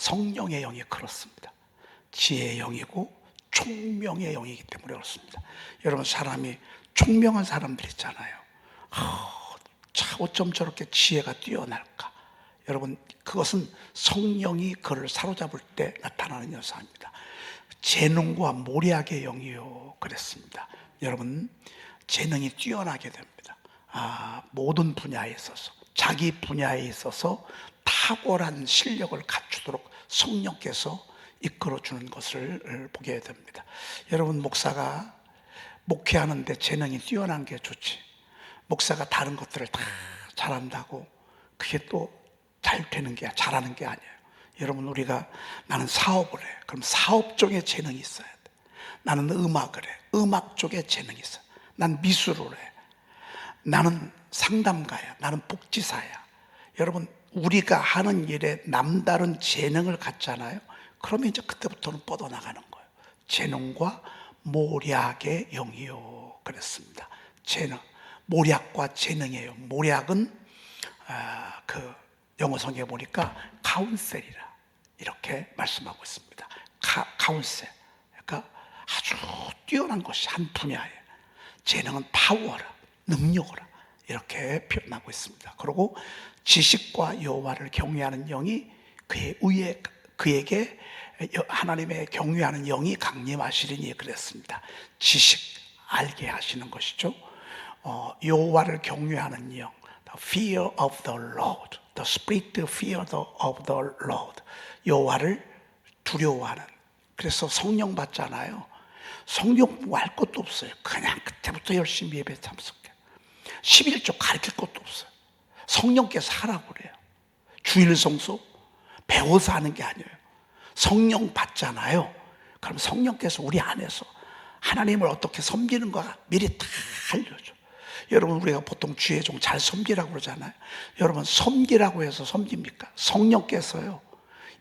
성령의 영이 그렇습니다. 지혜의 영이고 총명의 영이기 때문에 그렇습니다. 여러분, 사람이 총명한 사람들 있잖아요. 어쩜 저렇게 지혜가 뛰어날까? 여러분, 그것은 성령이 그를 사로잡을 때 나타나는 현상입니다. 재능과 모략의 영이요 그랬습니다. 여러분, 재능이 뛰어나게 됩니다. 모든 분야에 있어서, 자기 분야에 있어서 탁월한 실력을 갖추도록 성령께서 이끌어주는 것을 보게 됩니다. 여러분, 목사가 목회하는데 재능이 뛰어난 게 좋지, 목사가 다른 것들을 다 잘한다고 그게 또 잘 되는 게, 잘하는 게 아니에요. 여러분, 우리가 나는 사업을 해. 그럼 사업 쪽에 재능이 있어야 돼. 나는 음악을 해. 음악 쪽에 재능이 있어. 난 미술을 해. 나는 상담가야. 나는 복지사야. 여러분, 우리가 하는 일에 남다른 재능을 갖잖아요. 그러면 이제 그때부터는 뻗어나가는 거예요. 재능과 모략의 영이요 그랬습니다. 재능, 모략과 재능이에요. 모략은 영어 성경에 보니까 카운셀이라 이렇게 말씀하고 있습니다. 카운셀, 그러니까 아주 뛰어난 것이 한 분야에, 재능은 파워라, 능력이라 이렇게 표현하고 있습니다. 그리고 지식과 여호와를 경외하는 영이 그에게 하나님의 경외하는 영이 강림하시리니 그랬습니다. 지식, 알게 하시는 것이죠. 여호와를 경외하는 영, the fear of the Lord, the spirit fear of the Lord. 여호와를 두려워하는. 그래서 성령 받잖아요. 성령 뭐 할 것도 없어요. 그냥 그때부터 열심히 예배 참석해. 11조 가르칠 것도 없어요. 성령께서 하라고 그래요. 주일 성수 배워서 하는 게 아니에요. 성령 받잖아요. 그럼 성령께서 우리 안에서 하나님을 어떻게 섬기는가 미리 다 알려줘. 여러분, 우리가 보통 주의 종 잘 섬기라고 그러잖아요. 여러분, 섬기라고 해서 섬깁니까? 성령께서요,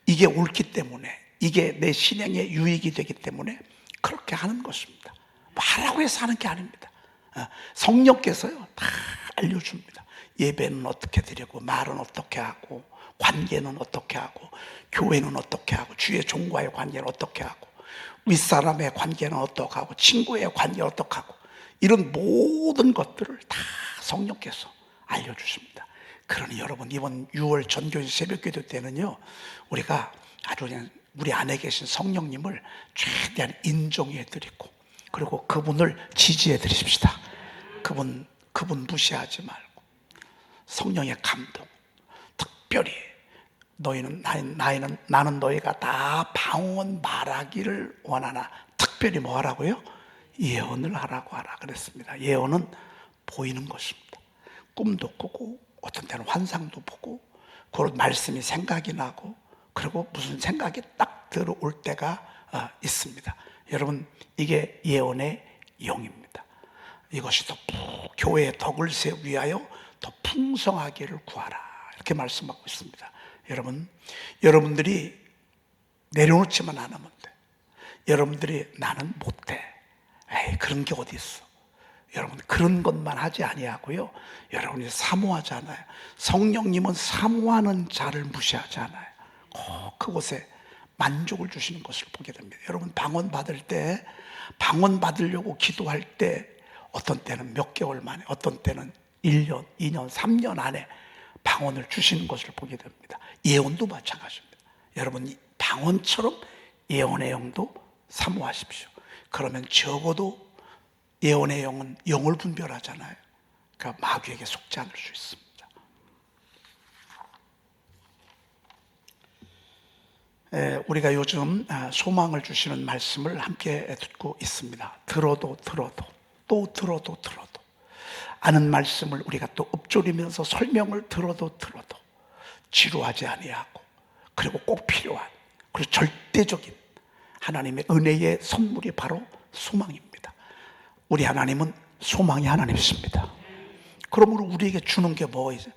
이게 옳기 때문에, 이게 내 신앙에 유익이 되기 때문에 그렇게 하는 것입니다. 하라고 해서 하는 게 아닙니다. 성령께서요 다 알려줍니다. 예배는 어떻게 드리고, 말은 어떻게 하고, 관계는 어떻게 하고, 교회는 어떻게 하고, 주의 종과의 관계는 어떻게 하고, 윗사람의 관계는 어떻게 하고, 친구의 관계는 어떻게 하고, 이런 모든 것들을 다 성령께서 알려주십니다. 그러니 여러분, 이번 6월 전교인 새벽기도 때는요, 우리가 아주 그냥 우리 안에 계신 성령님을 최대한 인정해 드리고, 그리고 그분을 지지해 드리십시다. 그분 무시하지 말고, 성령의 감동, 특별히 나는 너희가 다 방언 말하기를 원하나, 특별히 뭐 하라고요? 예언을 하라고 하라 그랬습니다. 예언은 보이는 것입니다. 꿈도 꾸고, 어떤 때는 환상도 보고, 그런 말씀이 생각이 나고, 그리고 무슨 생각이 딱 들어올 때가 있습니다. 여러분, 이게 예언의 영입니다. 이것이 더 교회의 덕을 세우기 위하여 더 풍성하기를 구하라, 이렇게 말씀하고 있습니다. 여러분들이 내려놓지만 않으면 돼. 여러분들이 나는 못해, 에이, 그런 게 어디 있어. 여러분, 그런 것만 하지 아니하고요, 여러분이 사모하잖아요. 성령님은 사모하는 자를 무시하지 않아요. 그곳에 만족을 주시는 것을 보게 됩니다. 여러분, 방언 받으려고 기도할 때, 어떤 때는 몇 개월 만에, 어떤 때는 1년, 2년, 3년 안에 방언을 주시는 것을 보게 됩니다. 예언도 마찬가지입니다. 여러분, 방언처럼 예언의 영도 사모하십시오. 그러면 적어도 예언의 영은 영을 분별하잖아요. 그러니까 마귀에게 속지 않을 수 있습니다. 우리가 요즘 소망을 주시는 말씀을 함께 듣고 있습니다. 들어도 또 들어도 아는 말씀을 우리가 또 읊조리면서 설명을 들어도 지루하지 아니하고, 그리고 꼭 필요한, 그리고 절대적인 하나님의 은혜의 선물이 바로 소망입니다. 우리 하나님은 소망이 하나님이십니다. 그러므로 우리에게 주는 게 뭐이죠?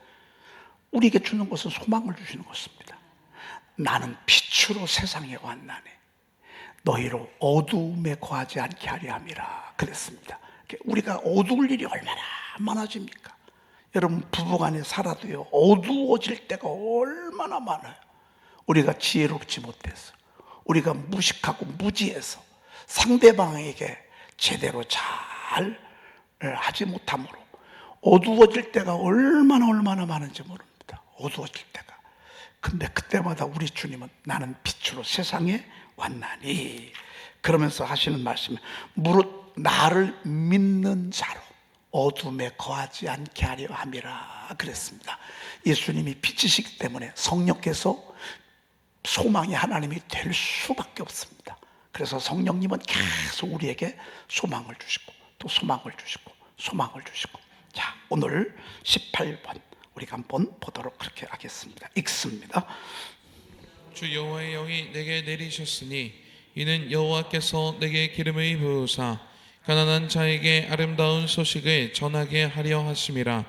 우리에게 주는 것은 소망을 주시는 것입니다. 나는 빛으로 세상에 왔나니 너희로 어두움에 거하지 않게 하려 함이라 그랬습니다. 우리가 어두울 일이 얼마나 많아집니까? 여러분, 부부간에 살아도요, 어두워질 때가 얼마나 많아요. 우리가 지혜롭지 못해서, 우리가 무식하고 무지해서 상대방에게 제대로 잘 하지 못함으로 어두워질 때가 얼마나 많은지 모릅니다. 어두워질 때가. 근데 그때마다 우리 주님은 나는 빛으로 세상에 왔나니 그러면서 하시는 말씀이 무릇 나를 믿는 자로 어둠에 거하지 않게 하려 함이라 그랬습니다. 예수님이 빛이시기 때문에 성령께서 소망이 하나님이 될 수밖에 없습니다. 그래서 성령님은 계속 우리에게 소망을 주시고 또 소망을 주시고 소망을 주시고. 자, 오늘 18번 우리가 한번 보도록 그렇게 하겠습니다. 읽습니다. 주 여호와의 영이 내게 내리셨으니 이는 여호와께서 내게 기름을 부으사 가난한 자에게 아름다운 소식을 전하게 하려 하심이라.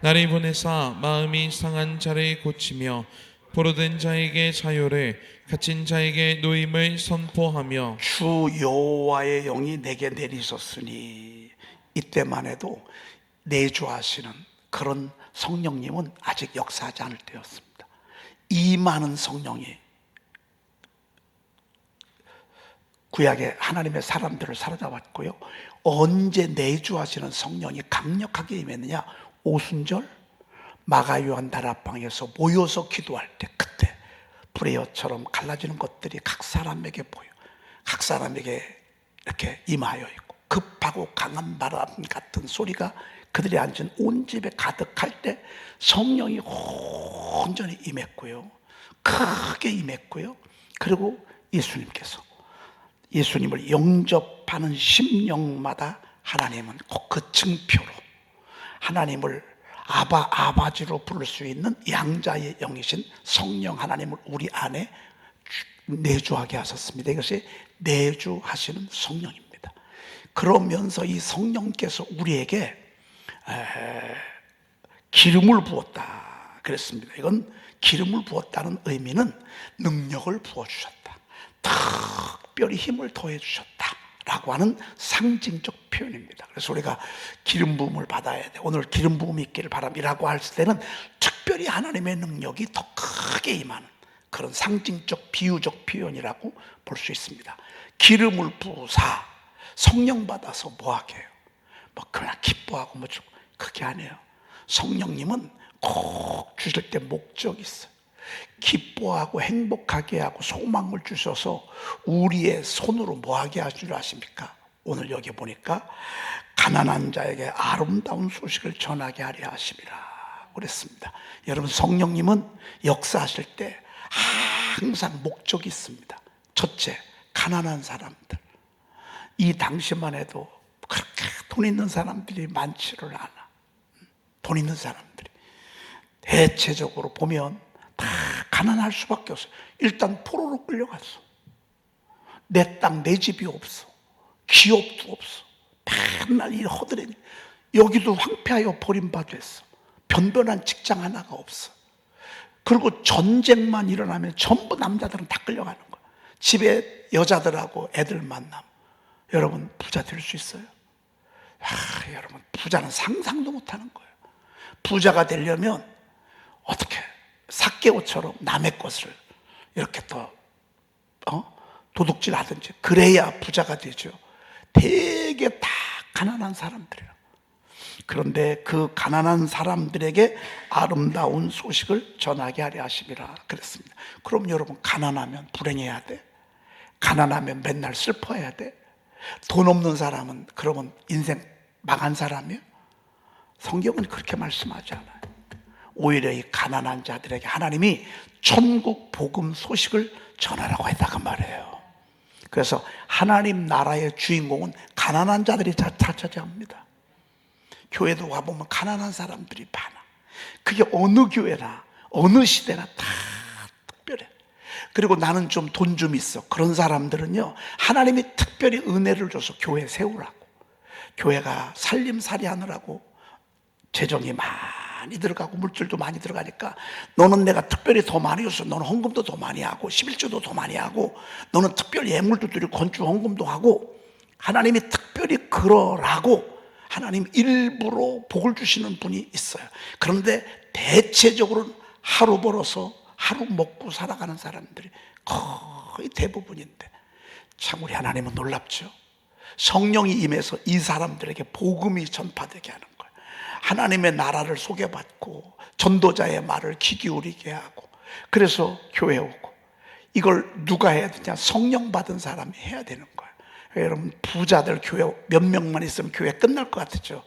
나를 보내사 마음이 상한 자를 고치며 포로된 자에게 자유를, 갇힌 자에게 노임을 선포하며. 주 여호와의 영이 내게 내리셨으니, 이때만 해도 내주하시는 그런 성령님은 아직 역사하지 않을 때였습니다. 이 많은 성령이 구약의 하나님의 사람들을 사로잡았고요. 언제 내주하시는 성령이 강력하게 임했느냐? 오순절 마가요한 다락방에서 모여서 기도할 때, 그때 불의 여처럼 갈라지는 것들이 각 사람에게 보여, 각 사람에게 이렇게 임하여 있고, 급하고 강한 바람 같은 소리가 그들이 앉은 온 집에 가득할 때 성령이 온전히 임했고요, 크게 임했고요. 그리고 예수님을 영접하는 심령마다 하나님은 꼭 그 증표로 하나님을 아바지로 부를 수 있는 양자의 영이신 성령 하나님을 우리 안에 내주하게 하셨습니다. 이것이 내주하시는 성령입니다. 그러면서 이 성령께서 우리에게 기름을 부었다 그랬습니다. 이건 기름을 부었다는 의미는 능력을 부어주셨다, 특별히 힘을 더해주셨다 라고 하는 상징적 표현입니다. 그래서 우리가 기름 부음을 받아야 돼, 오늘 기름 부음이 있기를 바람이라고 할 때는 특별히 하나님의 능력이 더 크게 임하는 그런 상징적 비유적 표현이라고 볼 수 있습니다. 기름을 부으사, 성령 받아서 뭐하게 해요? 뭐 그냥 기뻐하고 뭐 그게 아니에요. 성령님은 꼭 주실 때 목적이 있어요. 기뻐하고 행복하게 하고 소망을 주셔서 우리의 손으로 뭐하게 하시려 하십니까? 오늘 여기 보니까 가난한 자에게 아름다운 소식을 전하게 하려 하심이라 그랬습니다. 여러분, 성령님은 역사하실 때 항상 목적이 있습니다. 첫째, 가난한 사람들. 이 당시만 해도 그렇게 돈 있는 사람들이 많지를 않아. 돈 있는 사람들이 대체적으로 보면 다 가난할 수밖에 없어요. 일단 포로로 끌려갔어. 내 땅, 내 집이 없어. 기업도 없어. 맨날 일 허드렛. 여기도 황폐하여 버림받았어. 변변한 직장 하나가 없어. 그리고 전쟁만 일어나면 전부 남자들은 다 끌려가는 거야. 집에 여자들하고 애들 만남. 여러분, 부자 될 수 있어요? 여러분, 부자는 상상도 못하는 거예요. 부자가 되려면 어떻게 삭개오처럼 남의 것을 이렇게 또 도둑질하든지 그래야 부자가 되죠. 되게 다 가난한 사람들이에요. 그런데 그 가난한 사람들에게 아름다운 소식을 전하게 하려 하심이라 그랬습니다. 그럼 여러분, 가난하면 불행해야 돼? 가난하면 맨날 슬퍼해야 돼? 돈 없는 사람은 그러면 인생 망한 사람이에요? 성경은 그렇게 말씀하지 않아요. 오히려 이 가난한 자들에게 하나님이 천국 복음 소식을 전하라고 했다고 말해요. 그래서 하나님 나라의 주인공은 가난한 자들이 차지합니다. 교회도 와보면 가난한 사람들이 많아. 그게 어느 교회나 어느 시대나 다 특별해. 그리고 나는 좀 돈 좀 있어, 그런 사람들은요, 하나님이 특별히 은혜를 줘서 교회 세우라고, 교회가 살림살이 하느라고 재정이 많이 들어가고 물질도 많이 들어가니까 너는 내가 특별히 더 많이 줘서 너는 헌금도 더 많이 하고 11조도 더 많이 하고 너는 특별히 예물도 드리고 건축 헌금도 하고, 하나님이 특별히 그러라고 하나님 일부러 복을 주시는 분이 있어요. 그런데 대체적으로는 하루 벌어서 하루 먹고 살아가는 사람들이 거의 대부분인데, 참 우리 하나님은 놀랍죠. 성령이 임해서 이 사람들에게 복음이 전파되게 하는 거예요. 하나님의 나라를 소개받고 전도자의 말을 귀 기울이게 하고, 그래서 교회 오고. 이걸 누가 해야 되냐? 성령 받은 사람이 해야 되는 거예요. 여러분, 부자들 교회 몇 명만 있으면 교회 끝날 것 같죠?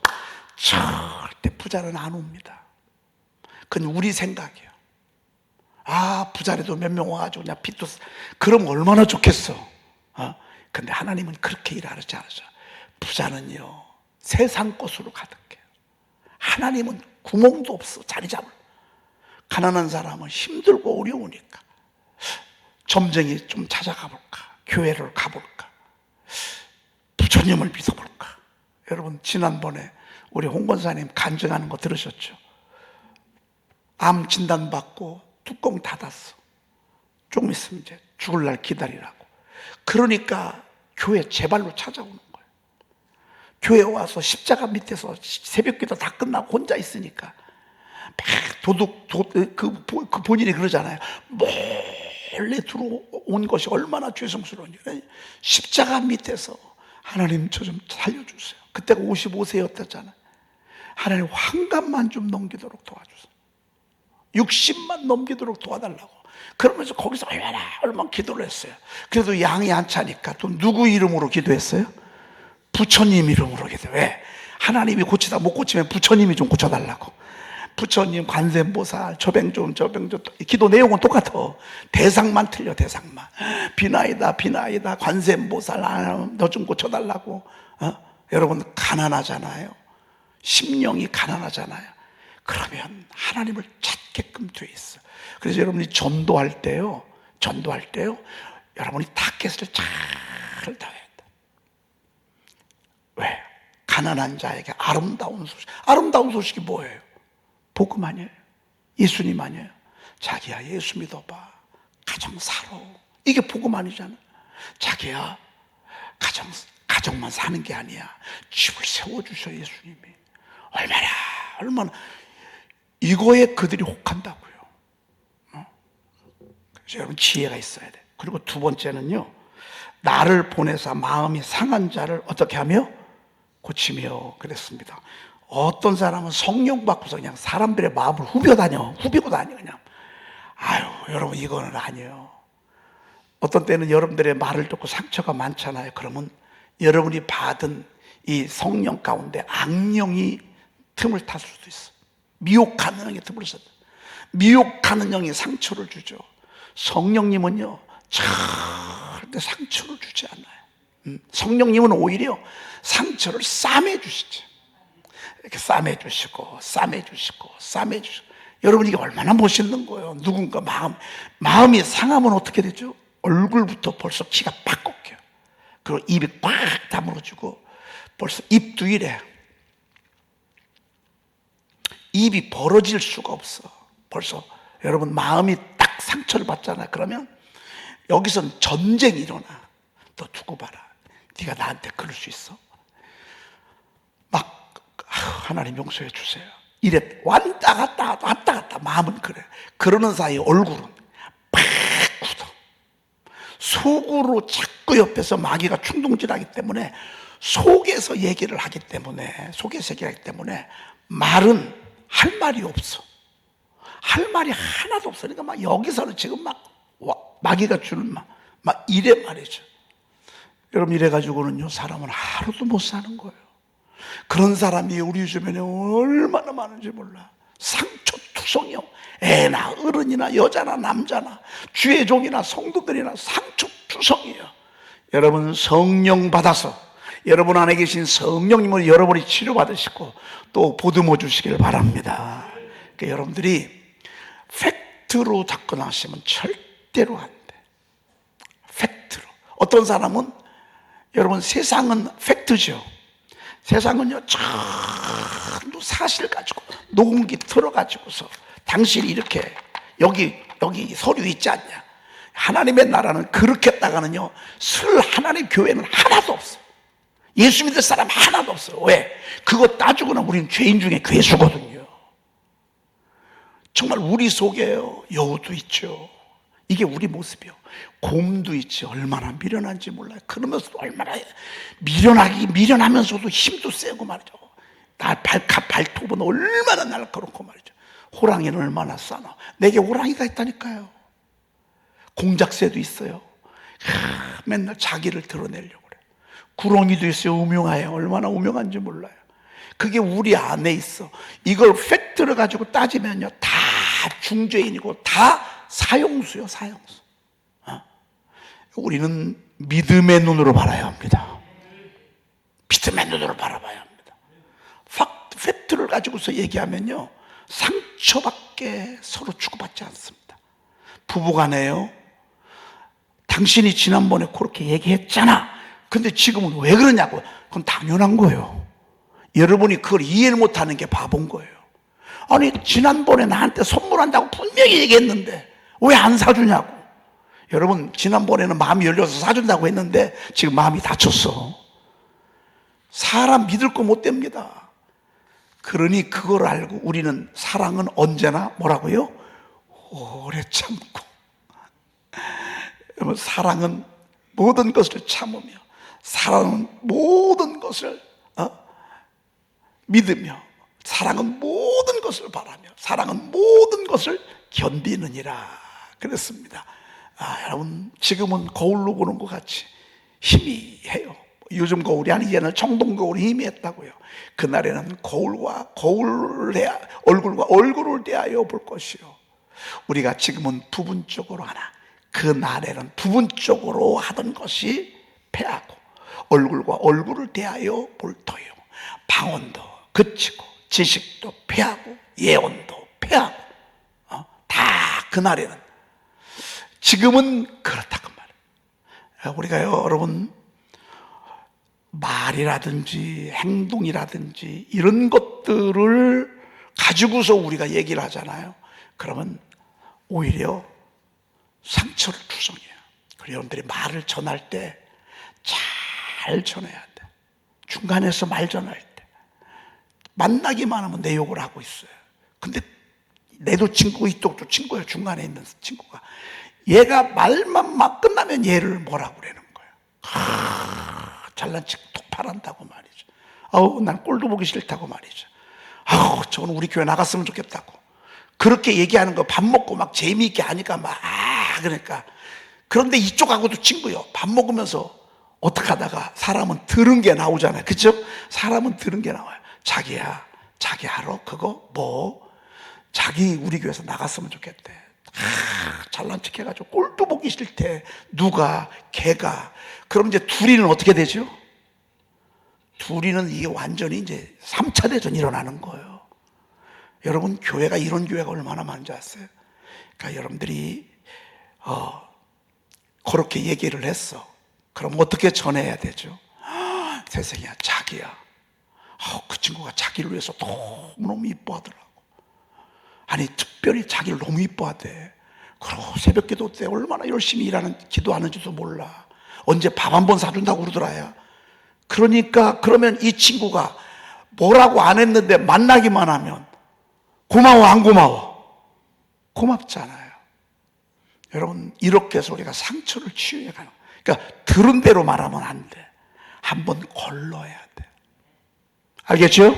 절대 부자는 안 옵니다. 그건 우리 생각이에요. 아, 부자라도 몇 명 와가지고 그냥 빚도 그럼 얼마나 좋겠어. 근데 하나님은 그렇게 일하지 않으셔. 부자는요, 세상 것으로 가득해요. 하나님은 구멍도 없어, 자리 잡을. 가난한 사람은 힘들고 어려우니까 점쟁이 좀 찾아가 볼까, 교회를 가볼까, 부처님을 믿어볼까. 여러분, 지난번에 우리 홍 권사님 간증하는 거 들으셨죠? 암 진단받고 뚜껑 닫았어. 조금 있으면 이제 죽을 날 기다리라고. 그러니까 교회 제발로 찾아오는 거예요. 교회 와서 십자가 밑에서 새벽기도 다 끝나고 혼자 있으니까 그 본인이 그러잖아요. 몰래 들어온 것이 얼마나 죄송스러운지. 십자가 밑에서 하나님 저 좀 살려주세요. 그때가 55세였다잖아요. 하나님 환갑만 좀 넘기도록 도와주세요. 60만 넘기도록 도와달라고. 그러면서 거기서 얼마나 기도를 했어요. 그래도 양이 안 차니까 또 누구 이름으로 기도했어요? 부처님 이름으로 기도해. 왜? 하나님이 고치다 못 고치면 부처님이 좀 고쳐달라고. 부처님, 관세음보살, 저병좀 기도 내용은 똑같아. 대상만 틀려. 대상만. 비나이다 관세음보살, 너 좀 고쳐달라고. 여러분, 가난하잖아요. 심령이 가난하잖아요. 그러면 하나님을 찾게끔 돼 있어. 그래서 여러분이 전도할 때요, 여러분이 타겟을 잘 다해야 돼. 왜? 가난한 자에게 아름다운 소식. 아름다운 소식이 뭐예요? 복음 아니에요? 예수님 아니에요? 자기야, 예수 믿어봐. 가정 살아. 이게 복음 아니잖아. 자기야, 가정만 사는 게 아니야. 집을 세워주셔, 예수님이. 얼마나. 이거에 그들이 혹한다고요. 그래서 여러분, 지혜가 있어야 돼. 그리고 두 번째는요, 나를 보내사 마음이 상한 자를 어떻게 하며? 고치며 그랬습니다. 어떤 사람은 성령 받고서 그냥 사람들의 마음을 후비고 다녀 그냥. 아유, 여러분, 이거는 아니에요. 어떤 때는 여러분들의 말을 듣고 상처가 많잖아요. 그러면 여러분이 받은 이 성령 가운데 악령이 틈을 탈 수도 있어. 미혹하는 영이 틈을 탔어. 미혹하는 영이 상처를 주죠. 성령님은요, 절대 상처를 주지 않아요. 성령님은 오히려 상처를 싸매 주시죠. 이렇게 싸매 주시고. 여러분, 이게 얼마나 멋있는 거예요. 누군가 마음이 상하면 어떻게 되죠? 얼굴부터 벌써 키가 팍 꺾여요. 그리고 입이 팍 다물어지고, 벌써 입도 이래. 입이 벌어질 수가 없어. 벌써 여러분, 마음이 딱 상처를 받잖아요. 그러면 여기선 전쟁이 일어나. 너 두고 봐라. 네가 나한테 그럴 수 있어? 막 하나님 용서해 주세요. 이래 왔다 갔다. 마음은 그래. 그러는 사이 얼굴은 팍 굳어. 속으로 자꾸 옆에서 마귀가 충동질하기 때문에, 속에서 얘기를 하기 때문에 말은 할 말이 없어. 할 말이 하나도 없어. 그러니까 막 여기서는 지금 마귀가 주는 막 이래 말이죠. 여러분, 이래가지고는요, 사람은 하루도 못 사는 거예요. 그런 사람이 우리 주변에 얼마나 많은지 몰라. 상처투성이요. 애나 어른이나 여자나 남자나 주의 종이나 성도들이나 상처투성이에요. 여러분, 성령 받아서 여러분 안에 계신 성령님을 여러분이 치료받으시고 또 보듬어 주시길 바랍니다. 그러니까 여러분들이 팩트로 접근하시면 절대로 안 돼. 팩트로. 어떤 사람은, 여러분, 세상은 팩트죠. 세상은요, 전부 사실 가지고 녹음기 틀어가지고서 당신이 이렇게 여기 서류 있지 않냐. 하나님의 나라는 그렇게 했다가는요, 하나님 교회는 하나도 없어. 예수 믿을 사람 하나도 없어. 왜? 그거 따지고는 우리는 죄인 중에 괴수거든요. 정말 우리 속에요, 여우도 있죠. 이게 우리 모습이요. 곰도 있지. 얼마나 미련한지 몰라요. 그러면서도 얼마나 미련하면서도 힘도 세고 말이죠. 발톱은 얼마나 날카롭고 말이죠. 호랑이는 얼마나 싸나. 내게 호랑이가 있다니까요. 공작새도 있어요. 맨날 자기를 드러내려고 그래요. 구렁이도 있어요. 음흉해요. 얼마나 음흉한지 몰라요. 그게 우리 안에 있어. 이걸 팩트를 가지고 따지면요, 다 중죄인이고 다 사형수요, 사형수. 우리는 믿음의 눈으로 바라야 합니다. 믿음의 눈으로 바라봐야 합니다. 팩트를 가지고서 얘기하면요, 상처밖에 서로 주고받지 않습니다. 부부간에요, 당신이 지난번에 그렇게 얘기했잖아. 근데 지금은 왜 그러냐고. 그건 당연한 거예요. 여러분이 그걸 이해를 못하는 게 바본 거예요. 아니, 지난번에 나한테 선물한다고 분명히 얘기했는데 왜 안 사주냐고. 여러분, 지난번에는 마음이 열려서 사준다고 했는데 지금 마음이 닫혔어. 사람 믿을 거 못 됩니다. 그러니 그걸 알고 우리는 사랑은 언제나 뭐라고요? 오래 참고. 여러분, 사랑은 모든 것을 참으며, 사랑은 모든 것을 믿으며, 사랑은 모든 것을 바라며, 사랑은 모든 것을 견디느니라 그랬습니다. 여러분, 지금은 거울로 보는 것 같이 희미해요. 요즘 거울이 아니, 옛날 청동 거울이 희미했다고요. 그날에는 얼굴과 얼굴을 대하여 볼 것이요, 우리가 지금은 부분적으로 하나, 그날에는 부분적으로 하던 것이 패하고 얼굴과 얼굴을 대하여 볼 터요. 방언도 그치고 지식도 패하고 예언도 패하고 다 그날에는. 지금은 그렇다고 말이에요. 우리가 여러분, 말이라든지 행동이라든지 이런 것들을 가지고서 우리가 얘기를 하잖아요. 그러면 오히려 상처를 투성해요. 그리고 여러분들이 말을 전할 때 잘 전해야 돼. 중간에서 말 전할 때 만나기만 하면 내 욕을 하고 있어요. 근데 내도 친구고 이쪽도 친구예요. 중간에 있는 친구가. 얘가 말만 막 끝나면 얘를 뭐라고 그러는 거예요. 잘난 척 톡팔한다고 말이죠. 난 꼴도 보기 싫다고 말이죠. 저건 우리 교회 나갔으면 좋겠다고. 그렇게 얘기하는 거 밥 먹고 막 재미있게 하니까 그러니까. 그런데 이쪽하고도 친구요. 밥 먹으면서 어떻게 하다가 사람은 들은 게 나오잖아요. 그죠? 사람은 들은 게 나와요. 자기야, 자기 알아? 그거 뭐? 자기 우리 교회에서 나갔으면 좋겠대. 잘난 척 해가지고 꼴도 보기 싫대. 누가? 걔가. 그럼 이제 둘이는 어떻게 되죠? 둘이는 이게 완전히 이제 3차 대전이 일어나는 거예요. 여러분, 교회가 이런 교회가 얼마나 많은지 아세요? 그러니까 여러분들이 그렇게 얘기를 했어. 그럼 어떻게 전해야 되죠? 세상이야, 자기야. 그 친구가 자기를 위해서 너무너무 이뻐하더라고. 아니, 특별히 자기를 너무 이뻐하대. 그리고 새벽 기도 때 얼마나 열심히 기도하는지도 몰라. 언제 밥 한 번 사준다고 그러더라야. 그러니까 그러면 이 친구가 뭐라고 안 했는데 만나기만 하면 고마워, 안 고마워? 고맙잖아요. 여러분, 이렇게 해서 우리가 상처를 치유해 가는 거예요. 그러니까 들은 대로 말하면 안 돼. 한번 걸러야 돼. 알겠죠?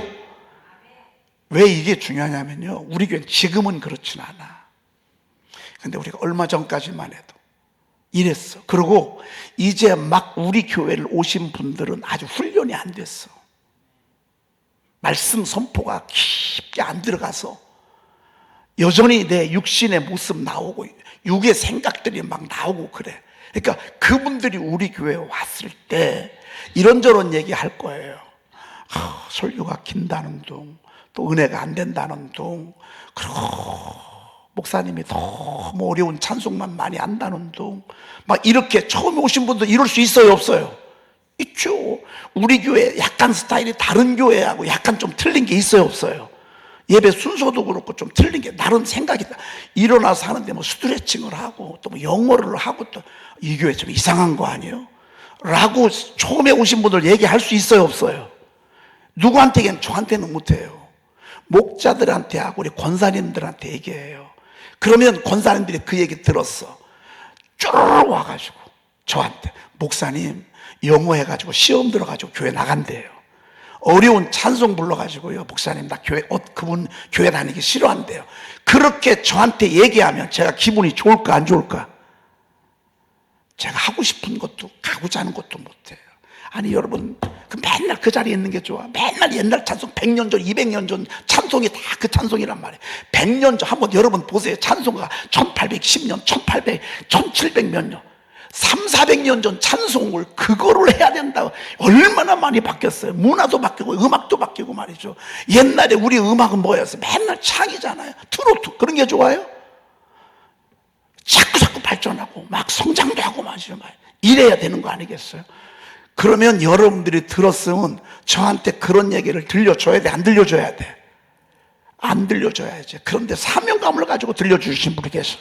왜 이게 중요하냐면요, 우리 교회는 지금은 그렇진 않아. 근데 우리가 얼마 전까지만 해도 이랬어. 그리고 이제 막 우리 교회를 오신 분들은 아주 훈련이 안 됐어. 말씀 선포가 깊게 안 들어가서 여전히 내 육신의 모습 나오고 육의 생각들이 막 나오고 그래. 그러니까 그분들이 우리 교회에 왔을 때 이런저런 얘기 할 거예요. 설교가 긴다는 둥, 또 은혜가 안 된다는 둥, 그리고 목사님이 너무 어려운 찬송만 많이 안다는 둥, 막 이렇게 처음 오신 분들 이럴 수 있어요, 없어요? 있죠. 우리 교회 약간 스타일이 다른 교회하고 약간 좀 틀린 게 있어요, 없어요? 예배 순서도 그렇고 좀 틀린 게 나름 생각이 일어나서 하는데 뭐 스트레칭을 하고 또 뭐 영어를 하고 또 이 교회 좀 이상한 거 아니에요? 라고 처음에 오신 분들 얘기할 수 있어요, 없어요? 누구한테는 저한테는 못해요. 목자들한테 하고 우리 권사님들한테 얘기해요. 그러면 권사님들이 그 얘기 들었어. 쭈르르 와가지고 저한테, 목사님 영어 해가지고 시험 들어가지고 교회 나간대요. 어려운 찬송 불러가지고요, 목사님 나 그분 교회 다니기 싫어한대요. 그렇게 저한테 얘기하면 제가 기분이 좋을까 안 좋을까? 제가 하고 싶은 것도 가고자 하는 것도 못해요. 아니 여러분, 맨날 그 자리에 있는 게 좋아. 맨날 옛날 찬송 100년 전 200년 전 찬송이 다 그 찬송이란 말이에요. 100년 전 한번 여러분 보세요. 찬송가 1810년 1800 1700 몇 년 300~400년 전 찬송을 그거를 해야 된다고. 얼마나 많이 바뀌었어요. 문화도 바뀌고 음악도 바뀌고 말이죠. 옛날에 우리 음악은 뭐였어요? 맨날 창이잖아요. 트로트. 그런 게 좋아요? 자꾸 발전하고 막 성장도 하고 말이죠. 이래야 되는 거 아니겠어요? 그러면 여러분들이 들었으면 저한테 그런 얘기를 들려줘야 돼? 안 들려줘야 돼? 안 들려줘야지. 그런데 사명감을 가지고 들려주신 분이 계셔.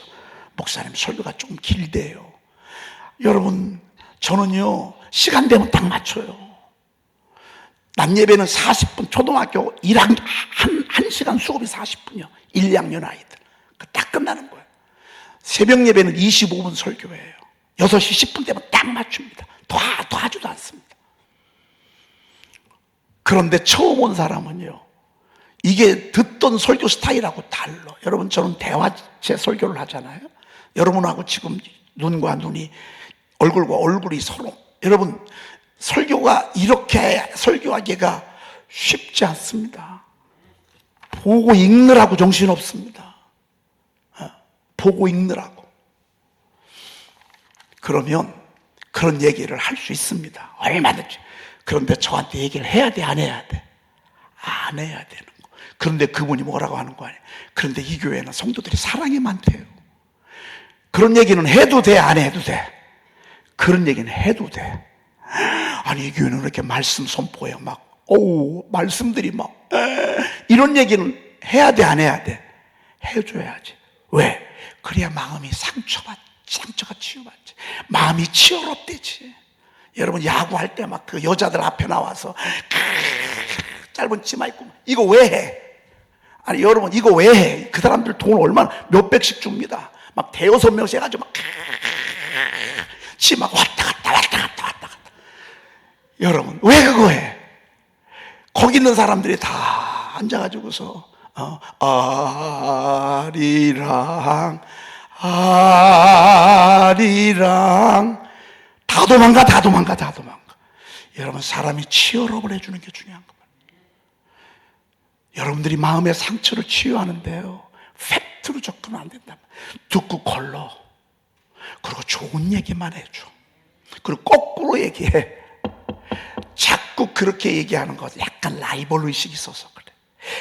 목사님 설교가 좀 길대요. 여러분, 저는요 시간 되면 딱 맞춰요. 낮 예배는 40분, 초등학교 1시간 수업이 40분이요 1, 2학년 아이들 딱 끝나는 거예요. 새벽 예배는 25분 설교예요. 6시 10분 되면 딱 맞춥니다. 더 하지도 않습니다. 그런데 처음 온 사람은요, 이게 듣던 설교 스타일하고 달라. 여러분, 저는 대화제 설교를 하잖아요. 여러분하고 지금 눈과 눈이, 얼굴과 얼굴이 서로, 여러분 설교가 이렇게 설교하기가 쉽지 않습니다. 보고 읽느라고 정신없습니다. 보고 읽느라고. 그러면 그런 얘기를 할 수 있습니다. 얼마든지. 그런데 저한테 얘기를 해야 돼, 안 해야 돼? 안 해야 되는 거. 그런데 그분이 뭐라고 하는 거 아니에요? 그런데 이 교회는 성도들이 사랑이 많대요. 그런 얘기는 해도 돼, 안 해도 돼? 그런 얘기는 해도 돼. 아니 이 교회는 이렇게 말씀 선포해요. 막 말씀들이 막 이런 얘기는 해야 돼, 안 해야 돼? 해줘야지. 왜? 그래야 마음이 상처가 치유받지. 마음이 치유롭대지. 여러분 야구할 때 막 그 여자들 앞에 나와서 짧은 치마 입고 이거 왜 해? 아니 여러분 이거 왜 해? 그 사람들 돈 얼마나 몇백씩 줍니다. 막 대여섯 명씩 해가지고 막 치마 왔다 갔다. 여러분 왜 그거 해? 거기 있는 사람들이 다 앉아가지고서 아리랑 다 도망가. 여러분 사람이 치유업을 해주는 게 중요한 겁니다. 여러분들이 마음의 상처를 치유하는데요, 팩트로 접근은 안 된다. 듣고 걸러. 그리고 좋은 얘기만 해줘. 그리고 거꾸로 얘기해. 자꾸 그렇게 얘기하는 것 약간 라이벌 의식이 있어서 그래.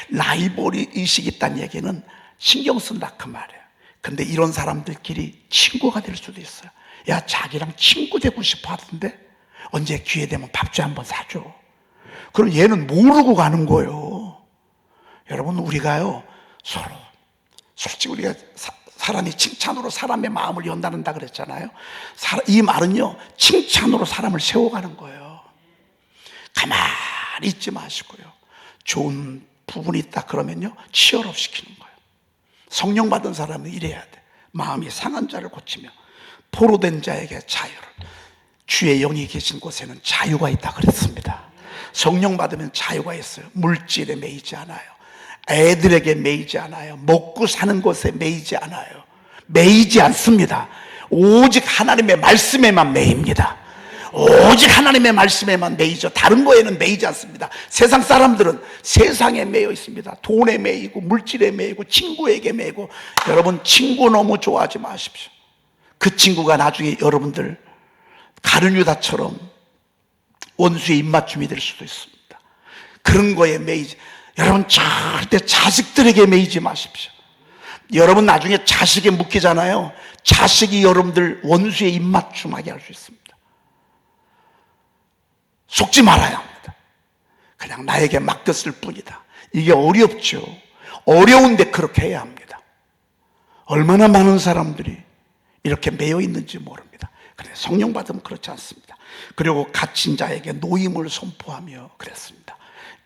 라이벌 의식이 있다는 얘기는 신경 쓴다 그 말이에요. 근데 이런 사람들끼리 친구가 될 수도 있어요. 야 자기랑 친구 되고 싶어 하던데 언제 기회 되면 밥좀 한번 사줘. 그럼 얘는 모르고 가는 거예요. 여러분 우리가요 서로 솔직히 우리가 사람이 칭찬으로 사람의 마음을 연다는다 그랬잖아요. 이 말은요 칭찬으로 사람을 세워가는 거예요. 가만히 있지 마시고요, 좋은 부분이 있다 그러면요 치열업 시키는 거예요. 성령 받은 사람은 이래야 돼. 마음이 상한 자를 고치며 포로된 자에게 자유를. 주의 영이 계신 곳에는 자유가 있다 그랬습니다. 성령 받으면 자유가 있어요. 물질에 매이지 않아요. 애들에게 매이지 않아요. 먹고 사는 것에 매이지 않아요. 매이지 않습니다. 오직 하나님의 말씀에만 매입니다. 오직 하나님의 말씀에만 매이죠. 다른 거에는 매이지 않습니다. 세상 사람들은 세상에 매여 있습니다. 돈에 매이고 물질에 매이고 친구에게 매이고. 여러분 친구 너무 좋아하지 마십시오. 그 친구가 나중에 여러분들 가룟 유다처럼 원수의 입맞춤이 될 수도 있습니다. 그런 거에 매이지. 여러분 절대 자식들에게 매이지 마십시오. 여러분 나중에 자식에 묶이잖아요. 자식이 여러분들 원수의 입맞춤하게 할 수 있습니다. 속지 말아야 합니다. 그냥 나에게 맡겼을 뿐이다. 이게 어렵죠. 어려운데 그렇게 해야 합니다. 얼마나 많은 사람들이 이렇게 매여 있는지 모릅니다. 그런데 성령 받으면 그렇지 않습니다. 그리고 갇힌 자에게 노임을 선포하며 그랬습니다.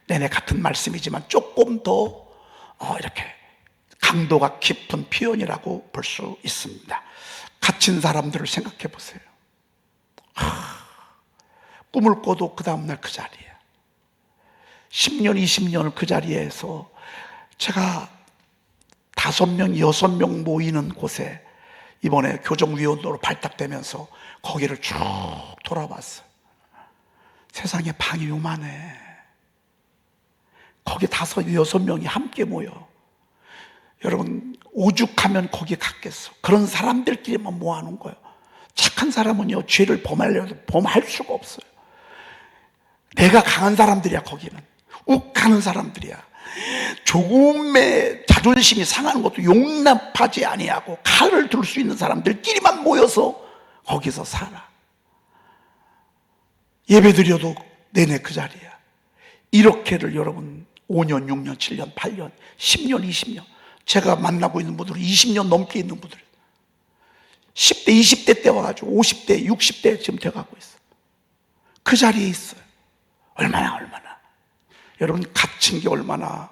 내내 같은 말씀이지만 조금 더 이렇게 강도가 깊은 표현이라고 볼 수 있습니다. 갇힌 사람들을 생각해 보세요. 꿈을 꿔도 그 다음날 그 자리에 10년, 20년을 그 자리에서 제가 5명, 6명 모이는 곳에 이번에 교정위원으로 발탁되면서 거기를 쭉 돌아봤어요. 세상에 방이 요만해. 거기 5, 6명이 함께 모여. 여러분, 오죽하면 거기 갔겠어. 그런 사람들끼리만 모아놓은 거예요. 착한 사람은요, 죄를 범하려도 범할 수가 없어요. 내가 강한 사람들이야. 거기는 욱하는 사람들이야. 조금의 자존심이 상하는 것도 용납하지 아니하고 칼을 들 수 있는 사람들끼리만 모여서 거기서 살아. 예배드려도 내내 그 자리야. 이렇게를 여러분 5년, 6년, 7년, 8년, 10년, 20년 제가 만나고 있는 분들은 20년 넘게 있는 분들 10대, 20대 때 와가지고 50대, 60대 지금 돼가고 있어. 그 자리에 있어요. 얼마나 여러분 갇힌 게 얼마나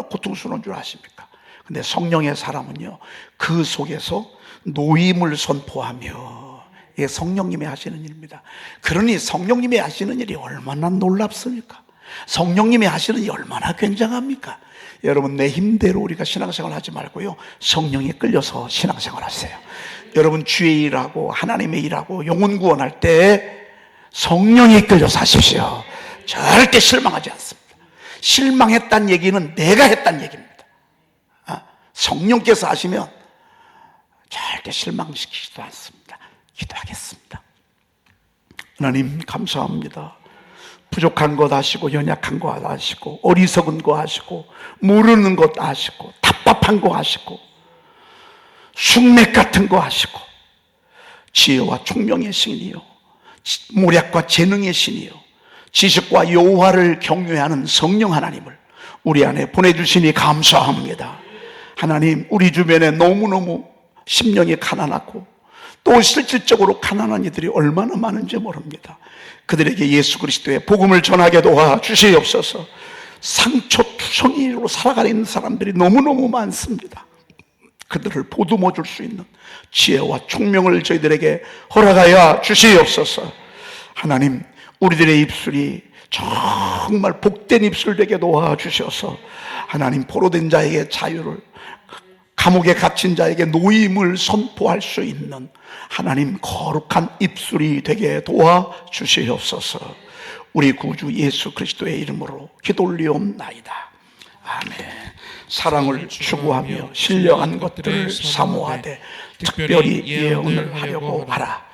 고통스러운 줄 아십니까? 근데 성령의 사람은요, 그 속에서 노임을 선포하며, 이게 성령님이 하시는 일입니다. 그러니 성령님이 하시는 일이 얼마나 놀랍습니까? 성령님이 하시는 일이 얼마나 굉장합니까? 여러분, 내 힘대로 우리가 신앙생활 하지 말고요, 성령에 끌려서 신앙생활 하세요. 여러분, 주의 일하고 하나님의 일하고 영혼 구원할 때 성령에 끌려서 하십시오. 절대 실망하지 않습니다. 실망했다는 얘기는 내가 했다는 얘기입니다. 성령께서 하시면 절대 실망시키지도 않습니다. 기도하겠습니다. 하나님 감사합니다. 부족한 것 아시고, 연약한 것 아시고, 어리석은 거 아시고, 모르는 것 아시고, 답답한 거 아시고, 숙맥 같은 거 아시고, 지혜와 총명의 신이요, 모략과 재능의 신이요, 지식과 여호와를 경외하는 성령 하나님을 우리 안에 보내주시니 감사합니다. 하나님, 우리 주변에 너무너무 심령이 가난하고 또 실질적으로 가난한 이들이 얼마나 많은지 모릅니다. 그들에게 예수 그리스도의 복음을 전하게 도와주시옵소서. 상처투성이로 살아가는 사람들이 너무너무 많습니다. 그들을 보듬어 줄 수 있는 지혜와 총명을 저희들에게 허락하여 주시옵소서. 하나님, 우리들의 입술이 정말 복된 입술 되게 도와주셔서 하나님, 포로된 자에게 자유를, 감옥에 갇힌 자에게 노임을 선포할 수 있는 하나님 거룩한 입술이 되게 도와주시옵소서. 우리 구주 예수 그리스도의 이름으로 기도 올리옵나이다. 아멘. 사랑을 추구하며 신령한 것들을 사모하되 특별히 예언을 하려고 하라.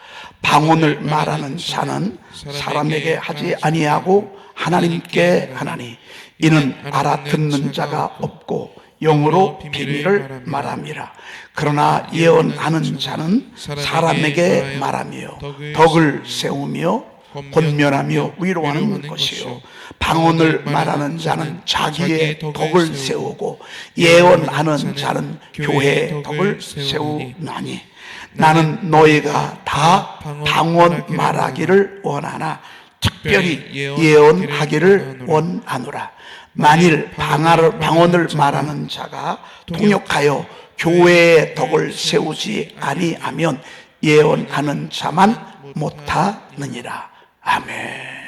방언을 말하는 자는 사람에게 하지 아니하고 하나님께 하나니, 이는 알아듣는 자가 없고 영으로 비밀을 말함이라. 그러나 예언하는 자는 사람에게 말하며 덕을 세우며 권면하며 위로하는 것이요, 방언을 말하는 자는 자기의 덕을 세우고 예언하는 자는 교회의 덕을 세우나니, 나는 너희가 다 방언 말하기를 원하나 특별히 예언하기를 원하노라. 만일 방언을 말하는 자가 통역하여 교회의 덕을 세우지 아니하면 예언하는 자만 못하느니라. 아멘.